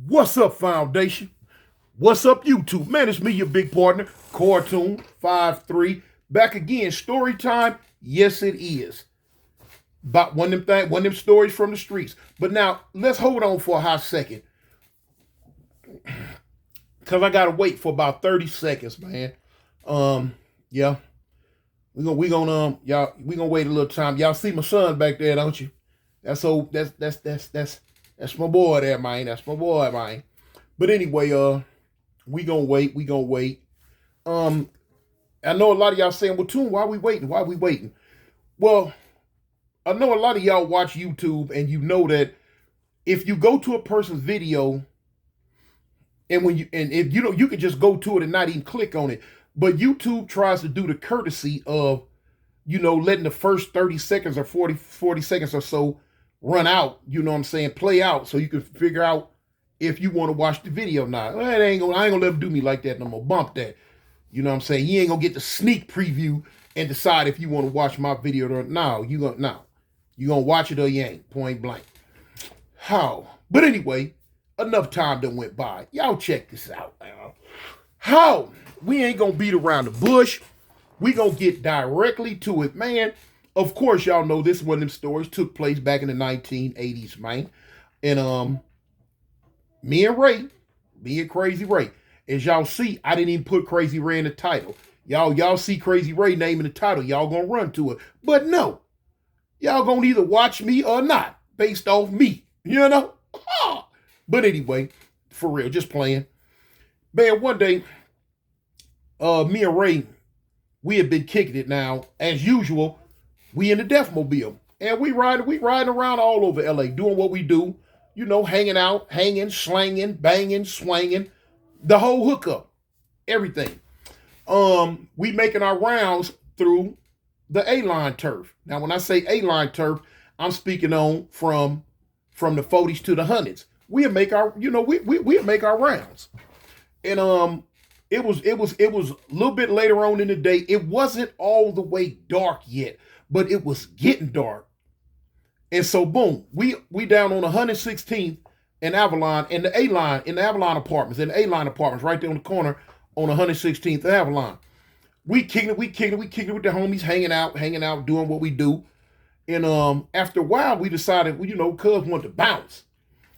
What's up, Foundation? What's up, YouTube? Man, it's me, your big partner, Cartoon53. Back again, story time. Yes, it is. About one of them stories from the streets. But now, let's hold on for a hot second. Because I got to wait for about 30 seconds, man. Yeah. We gonna wait a little time. Y'all see my son back there, don't you? That's my boy there, man. That's my boy, man. But anyway, we gonna wait. I know a lot of y'all saying, well, Toon, why we waiting? Well, I know a lot of y'all watch YouTube and you know that if you go to a person's video and if you can just go to it and not even click on it. But YouTube tries to do the courtesy of, letting the first 30 seconds or 40 seconds or so run out, play out so you can figure out if you want to watch the video or not. Well, I ain't gonna let them do me like that no more. Bump that. You know what I'm saying? You ain't gonna get the sneak preview and decide if you want to watch my video or not. You gonna watch it or you ain't, point blank. How? But anyway, enough time done went by. Y'all check this out now. How? We ain't gonna beat around the bush. We gonna get directly to it, man. Of course, y'all know this one of them stories took place back in the 1980s, man. And me and Crazy Ray, as y'all see, I didn't even put Crazy Ray in the title. Y'all see Crazy Ray name in the title, y'all gonna run to it. But no, y'all gonna either watch me or not, based off me, But anyway, for real, just playing. Man, one day, me and Ray, we had been kicking it now. As usual, we in the Deathmobile. And we riding around all over LA, doing what we do. Hanging out, slanging, banging, swanging. The whole hookup. Everything. We making our rounds through the A-line turf. Now, when I say A-line turf, I'm speaking on from the 40s to the 100s. We'll make our, we'll make our rounds. And it was a little bit later on in the day. It wasn't all the way dark yet, but it was getting dark. And so boom, we down on 116th in Avalon in the A-line, in the Avalon apartments, right there on the corner on 116th Avalon. We kicking it with the homies, hanging out, doing what we do. And after a while, we decided, cuz wanted to bounce.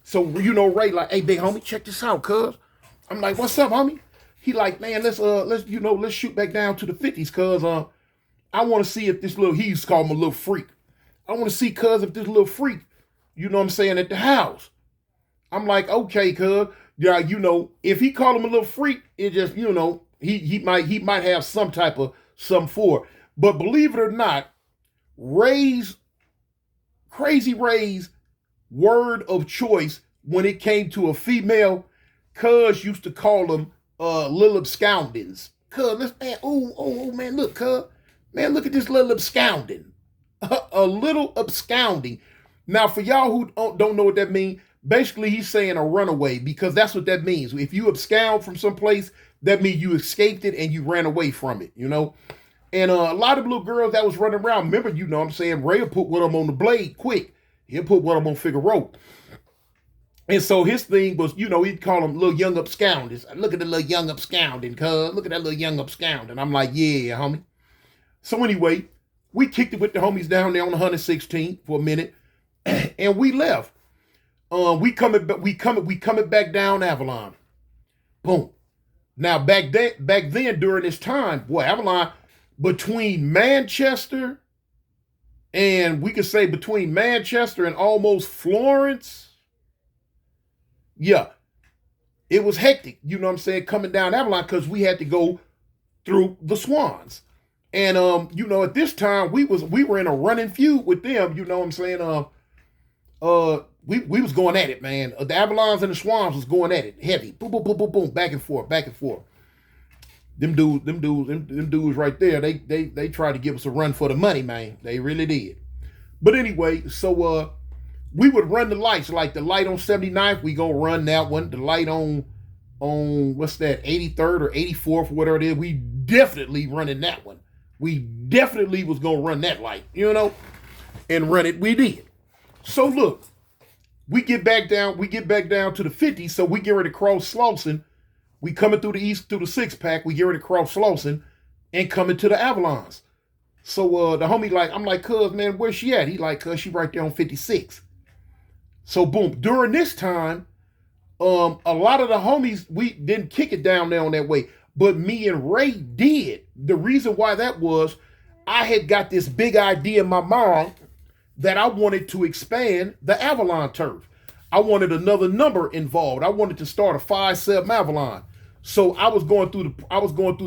So Ray like, hey, big homie, check this out, cuz. I'm like, what's up, homie? He like, man, let's shoot back down to the 50s, cuz I want to see if this he used to call him a little freak. I want to see cuz if this little freak, at the house. I'm like, okay, cuz, yeah, if he called him a little freak, it just, he might have some type of some for. But believe it or not, Crazy Ray's word of choice when it came to a female, cuz used to call them little abscondings. Cuz, man, look, cuz, man, look at this little absconding. A little absconding. Now, for y'all who don't know what that means, basically he's saying a runaway, because that's what that means. If you abscond from someplace, that means you escaped it and you ran away from it, And a lot of little girls that was running around, remember, Ray will put one of them on the blade quick. He'll put one of them on Figaro. And so his thing was, he'd call them little young absconders. Look at the little young absconding, cuz. Look at that little young absconding. I'm like, yeah, homie. So anyway, we kicked it with the homies down there on 116th for a minute, and we left. We coming back down Avalon. Boom. Now back then during this time, boy, Avalon, between Manchester and we could say between Manchester and almost Florence, yeah, it was hectic. Coming down Avalon, because we had to go through the Swans. And at this time we were in a running feud with them. We was going at it, man. The Avalons and the Swans was going at it heavy. Boom, boom, boom, boom, boom, back and forth. Them dudes right there, they tried to give us a run for the money, man. They really did. But anyway, so we would run the lights, like the light on 79th, we gonna run that one. The light on what's that, 83rd or 84th, whatever it is, we definitely running that one. We definitely was gonna run that light, and run it. We did. So look, We get back down to the 50, so we get ready to cross Slauson. We coming through the east through the 6-pack. We get ready to cross Slauson and coming to the Avalons. So the homie like, I'm like, cuz man, where's she at? He like, cuz she right there on 56. So boom, during this time, a lot of the homies, we didn't kick it down there on that way, but me and Ray did. The reason why that was, I had got this big idea in my mind that I wanted to expand the Avalon turf. I wanted another number involved. I wanted to start a 5-7 Avalon. So I was going through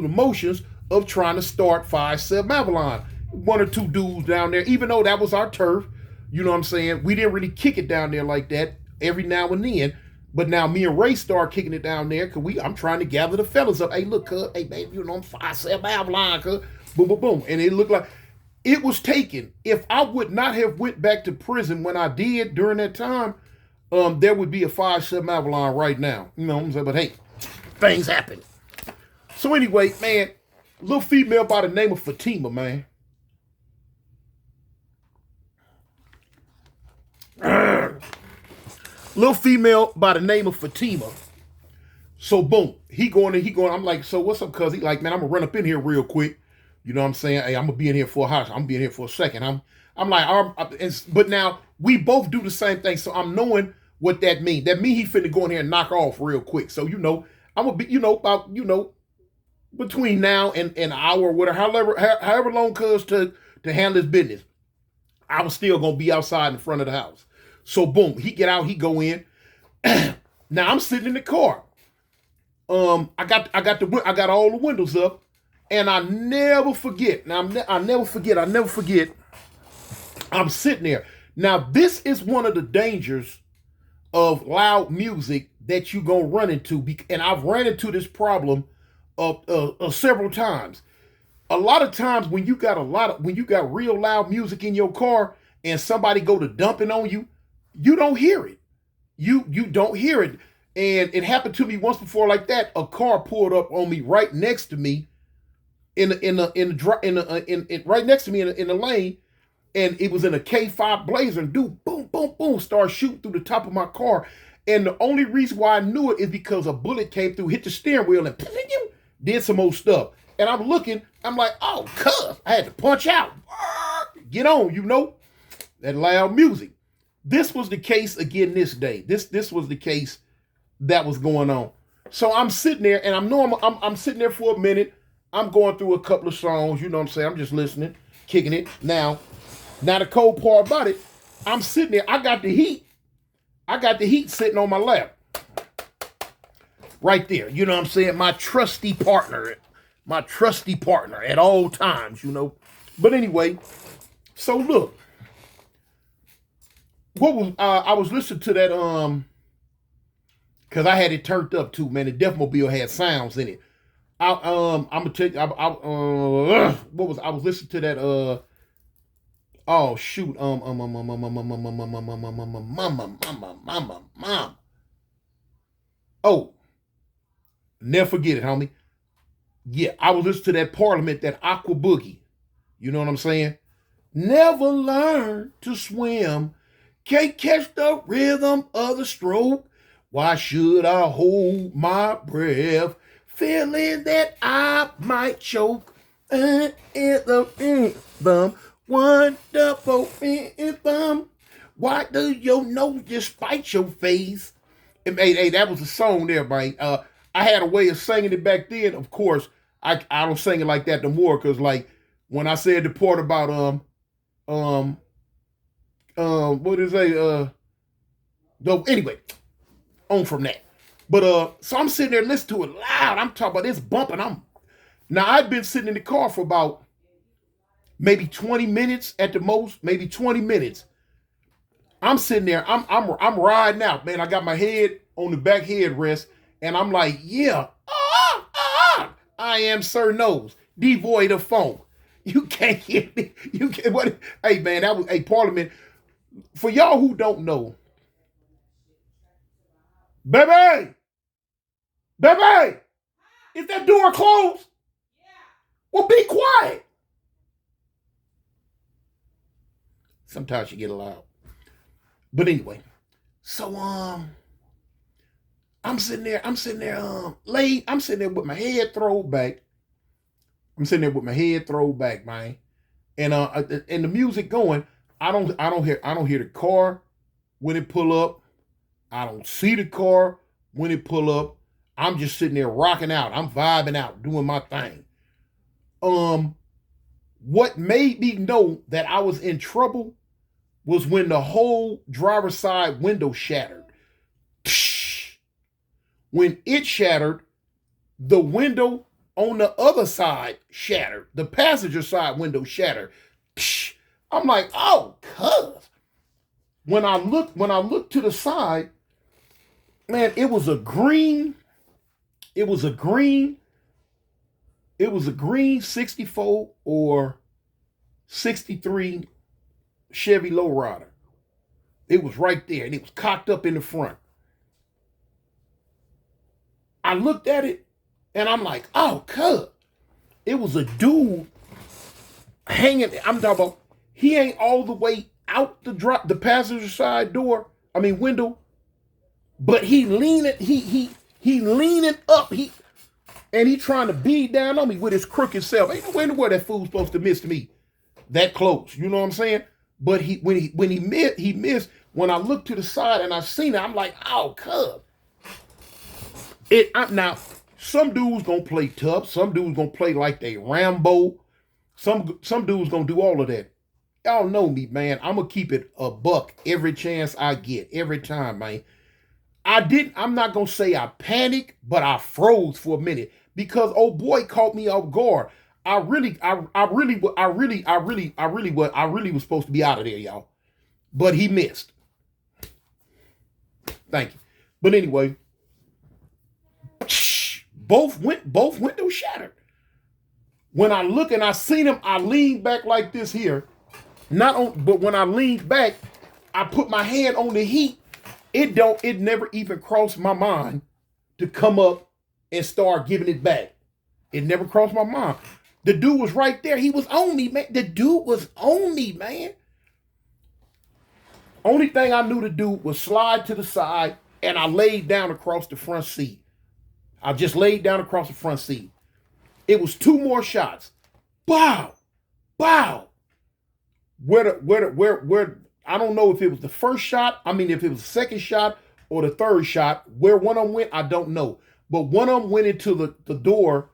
the motions of trying to start 5-7 Avalon. One or two dudes down there, even though that was our turf, you know what I'm saying? We didn't really kick it down there like that every now and then. But now me and Ray start kicking it down there because I'm trying to gather the fellas up. Hey, look, cuz, hey, baby, you know, I'm 5-7 Avalon, cuz. Boom, boom, boom. And it looked like it was taken. If I would not have went back to prison when I did during that time, there would be a 5-7 Avalon right now. You know what I'm saying? But hey, things happen. So anyway, man, little female by the name of Fatima, man. Little female by the name of Fatima. So boom, he going. I'm like, so what's up, cuz? He like, man, I'm gonna run up in here real quick. You know what I'm saying? Hey, I'm gonna be in here for a house. I'm gonna be in here for a second. I'm like, but now we both do the same thing. So I'm knowing what that means. That means he finna go in here and knock off real quick. So you know, I'm gonna be, you know, about, you know, between now and an hour or whatever, however long cuz to handle his business. I was still gonna be outside in front of the house. So boom, he get out, he go in. Now I'm sitting in the car. I got all the windows up, and I never forget. Now I never forget. I'm sitting there. Now this is one of the dangers of loud music that you gonna run into, and I've ran into this problem several times. A lot of times when you got real loud music in your car and somebody go to dumping on you, you don't hear it. You don't hear it. And it happened to me once before like that. A car pulled up on me right next to me right next to me in the lane, and it was in a K5 Blazer, and dude, boom, boom, boom, started shooting through the top of my car. And the only reason why I knew it is because a bullet came through, hit the steering wheel, and did some old stuff. And I'm looking, I'm like, oh, cuz, I had to punch out. Get on, you know, that loud music. This was the case again this day. This was the case that was going on. So I'm sitting there, and I'm sitting there for a minute. I'm going through a couple of songs, you know what I'm saying? I'm just listening, kicking it. Now the cold part about it, I'm sitting there, I got the heat sitting on my lap. Right there, you know what I'm saying? My trusty partner at all times, you know. But anyway, so look, I was listening to that, cause I had it turned up too, man. The Deathmobile had sounds in it. I'm gonna tell you, I was listening to that, oh shoot, oh, never forget it, homie. Yeah, I was listening to that Parliament, that Aqua Boogie. You know what I'm saying? Never learn to swim. Can't catch the rhythm of the stroke. Why should I hold my breath? Feeling that I might choke. In the rhythm. Wonderful rhythm. Why do your nose just bite your face? And, hey, that was a song there, man. I had a way of singing it back then. Of course, I don't sing it like that no more, because like when I said the part about what is a anyway, on from that. But so I'm sitting there listening to it loud. I'm talking about this bumping. Now I've been sitting in the car for about maybe 20 minutes at the most, maybe 20 minutes. I'm sitting there, I'm riding out, man. I got my head on the back headrest, and I'm like, yeah, I am Sir Nose, devoid of foam. You can't get me. You can't. What? Hey, man, that was a Parliament. For y'all who don't know, baby, is that door closed? Well, be quiet. Sometimes you get loud. But anyway, So I'm sitting there, laid, I'm sitting there with my head thrown back. Man. And the music going. I don't hear the car when it pull up. I don't see the car when it pull up. I'm just sitting there rocking out. I'm vibing out, doing my thing. What made me know that I was in trouble was when the whole driver's side window shattered. When it shattered, the window on the other side shattered. The passenger side window shattered. I'm like, oh, cuz. When I look to the side, man, it was a green 64 or 63 Chevy Lowrider. It was right there, and it was cocked up in the front. I looked at it, and I'm like, oh, cuz. It was a dude hanging. I'm talking about, he ain't all the way out the passenger side window, but he leaning, he leaning up, he trying to beat down on me with his crooked self. Ain't no way in the world that fool's supposed to miss me that close. You know what I'm saying? But when he missed. When I looked to the side and I seen it, I'm like, oh, cuz. Now, some dudes gonna play tough. Some dudes gonna play like they Rambo. Some dudes gonna do all of that. Y'all know me, man. I'm gonna keep it a buck every chance I get, every time, man. I'm not gonna say I panicked, but I froze for a minute because old boy caught me off guard. I really was supposed to be out of there, y'all. But he missed. Thank you. But anyway, both windows shattered. When I look and I seen him, I leaned back like this here. But when I leaned back, I put my hand on the heat. It never even crossed my mind to come up and start giving it back. It never crossed my mind. The dude was right there. He was on me, man. The dude was on me, man. Only thing I knew to do was slide to the side, and I laid down across the front seat. I just laid down across the front seat. It was 2 more shots. Bow, bow. Where I don't know if it was the first shot. I mean, if it was the second shot or the third shot. Where one of them went, I don't know. But one of them went into the door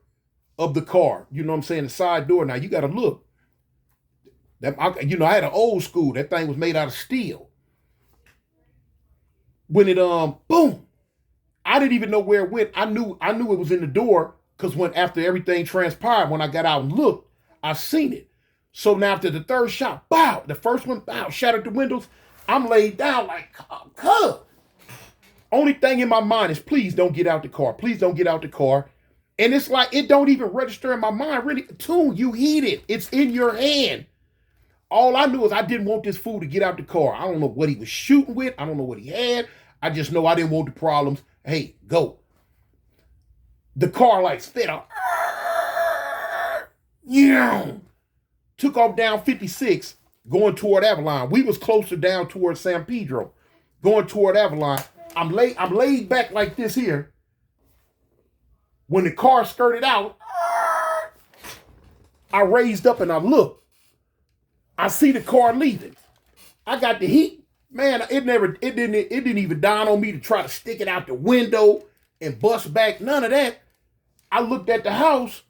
of the car. You know what I'm saying? The side door. Now, you got to look. I had an old school. That thing was made out of steel. When it, boom. I didn't even know where it went. I knew it was in the door because after everything transpired, when I got out and looked, I seen it. So now after the third shot, bow, the first one, bow, shattered the windows. I'm laid down like, cuz. Only thing in my mind is, please don't get out the car. Please don't get out the car. And it's like, it don't even register in my mind. Really, Tune, you heat it. It's in your hand. All I knew is I didn't want this fool to get out the car. I don't know what he was shooting with. I don't know what he had. I just know I didn't want the problems. Hey, go. The car like spit out. Yeah. Took off down 56, going toward Avalon. We was closer down toward San Pedro, going toward Avalon. I'm laid back like this here. When the car skirted out, I raised up and I looked. I see the car leaving. I got the heat. Man, it didn't even dawn on me to try to stick it out the window and bust back. None of that. I looked at the house.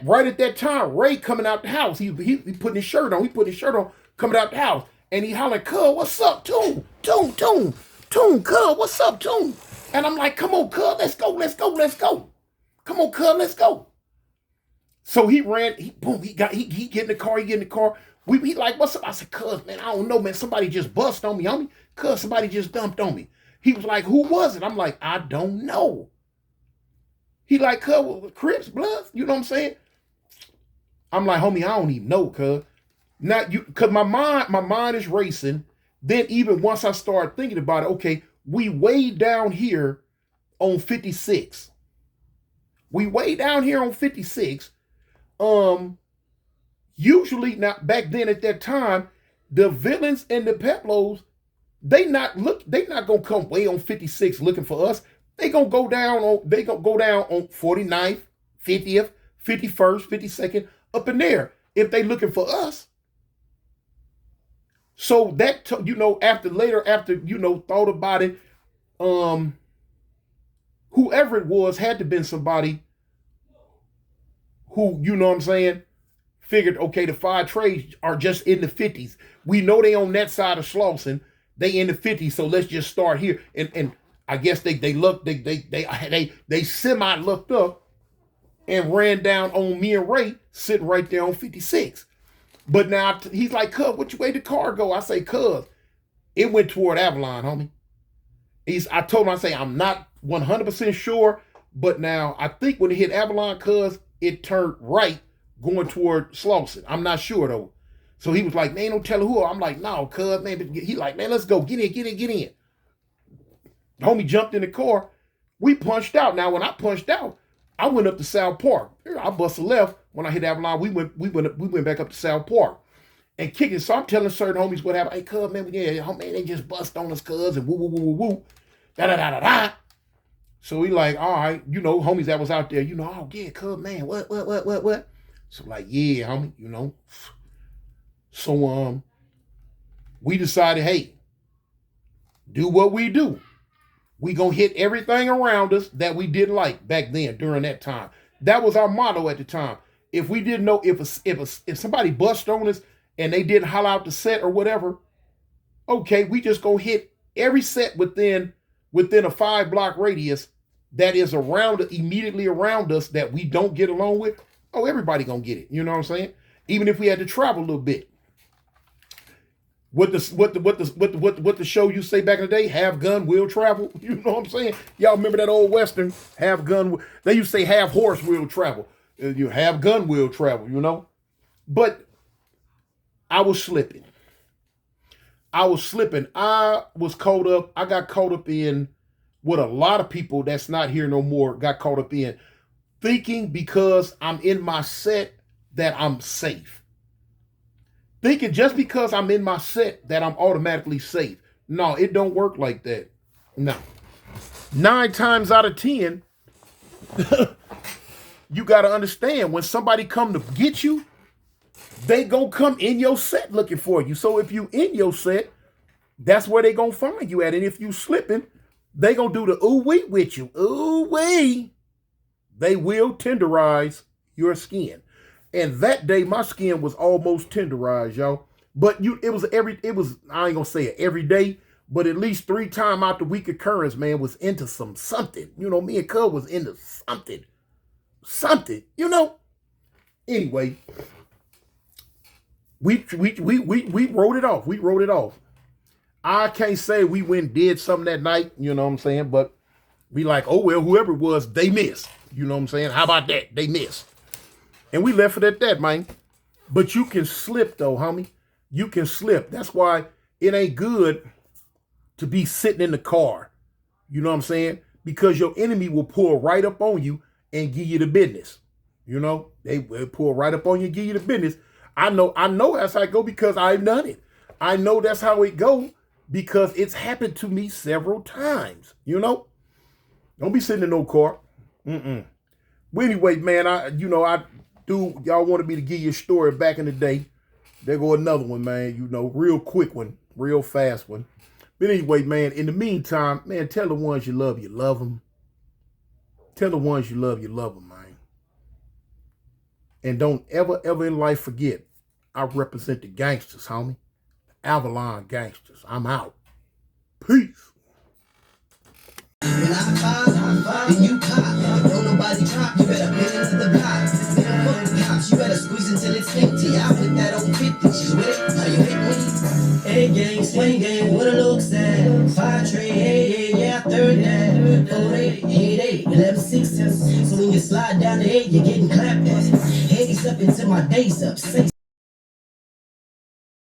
Right at that time, Ray coming out the house. He putting his shirt on. He put his shirt on, coming out the house. And he hollering, cuz, what's up, Tune? Tune, cuz, what's up, Tune? And I'm like, come on, cuz, let's go. Come on, cuz, let's go. So he ran, he get in the car, He like, what's up? I said, cuz, man, I don't know, man. Somebody just bust on me, homie. Cuz, somebody just dumped on me. He was like, who was it? I'm like, I don't know. He like, cuz, Crips, Bloods, you know what I'm saying? I'm like, homie, I don't even know, cuz. Now, cuz my mind is racing. Then even once I start thinking about it, okay, we way down here on 56. Usually, now back then at that time, the villains and the Peplos, They not gonna come way on 56 looking for us. They gonna go down on 49th, 50th, 51st, 52nd, up in there if they looking for us. So that after thought about it, whoever it was had to been somebody who, you know what I'm saying, figured, okay, the 5 trades are just in the 50s. We know they on that side of Slauson. They in the 50s, so let's just start here. And I guess they semi looked up and ran down on me and Ray sitting right there on 56. But now he's like, cuz, which way the car go? I say, cuz, it went toward Avalon, homie. I told him, I say, I'm not 100% sure, but now I think when it hit Avalon, cuz, it turned right going toward Slauson. I'm not sure though. So he was like, man, don't tell who. I'm like, no, cuz, man. He like, man, let's go. Get in. Homie jumped in the car. We punched out. Now, when I punched out, I went up to South Park. I busted left. When I hit Avalon, we went back up to South Park and kick it. So I'm telling certain homies what happened. Hey, cuz, man, they just bust on us, cuz, and woo. Da. So he like, all right, homies that was out there, oh yeah, cuz, man, what? So like, yeah, homie, So we decided, hey, do what we do. We gonna hit everything around us that we didn't like back then during that time. That was our motto at the time. If we didn't know if somebody bust on us and they didn't holler out the set or whatever, okay, we just go hit every set within a 5-block radius that is immediately around us that we don't get along with. Oh, everybody gonna get it. You know what I'm saying? Even if we had to travel a little bit. What the show you say back in the day? Have gun, will travel. You know what I'm saying? Y'all remember that old Western? Have gun. They used to say have horse, will travel. You have gun, will travel. But I was slipping. I got caught up in what a lot of people that's not here no more got caught up in, thinking because I'm in my set that I'm safe. Thinking just because I'm in my set that I'm automatically safe. No, it don't work like that. No. 9 times out of 10, you got to understand, when somebody come to get you, they gonna come in your set looking for you. So if you in your set, that's where they gonna find you at. And if you slipping, they gonna do the ooh-wee with you. Ooh-wee. They will tenderize your skin. And that day, my skin was almost tenderized, y'all. But it was I ain't gonna say it every day, but at least 3 times out the week occurrence, man, was into something. Me and Cub was into something. Anyway, we wrote it off. We wrote it off. I can't say we went and did something that night, you know what I'm saying? But we like, oh, well, whoever it was, they missed. You know what I'm saying? How about that? They missed. And we left it at that, man. But you can slip, though, homie. You can slip. That's why it ain't good to be sitting in the car. You know what I'm saying? Because your enemy will pull right up on you and give you the business. They will pull right up on you and give you the business. I know that's how it go because I've done it. I know that's how it go because it's happened to me several times. Don't be sitting in no car. Well, anyway, man, y'all wanted me to give you a story back in the day. There go another one, man, real quick one, real fast one. But anyway, man, in the meantime, man, tell the ones you love them. Tell the ones you love them, man. And don't ever in life forget, I represent the gangsters, homie. The Avalon gangsters. I'm out. Peace. When I fall, then you pop. Don't nobody drop. You better pin into the block. Fuck the cops. You better squeeze until it's empty. I put that on 50. She's with it. How you hit me? Hey gang, swing gang, what it looks at. 5 trade, yeah, 3rd that. 4 8, 8 8, 11 6. So when you slide down the 8, you're getting clapped at. Heads up into my days up.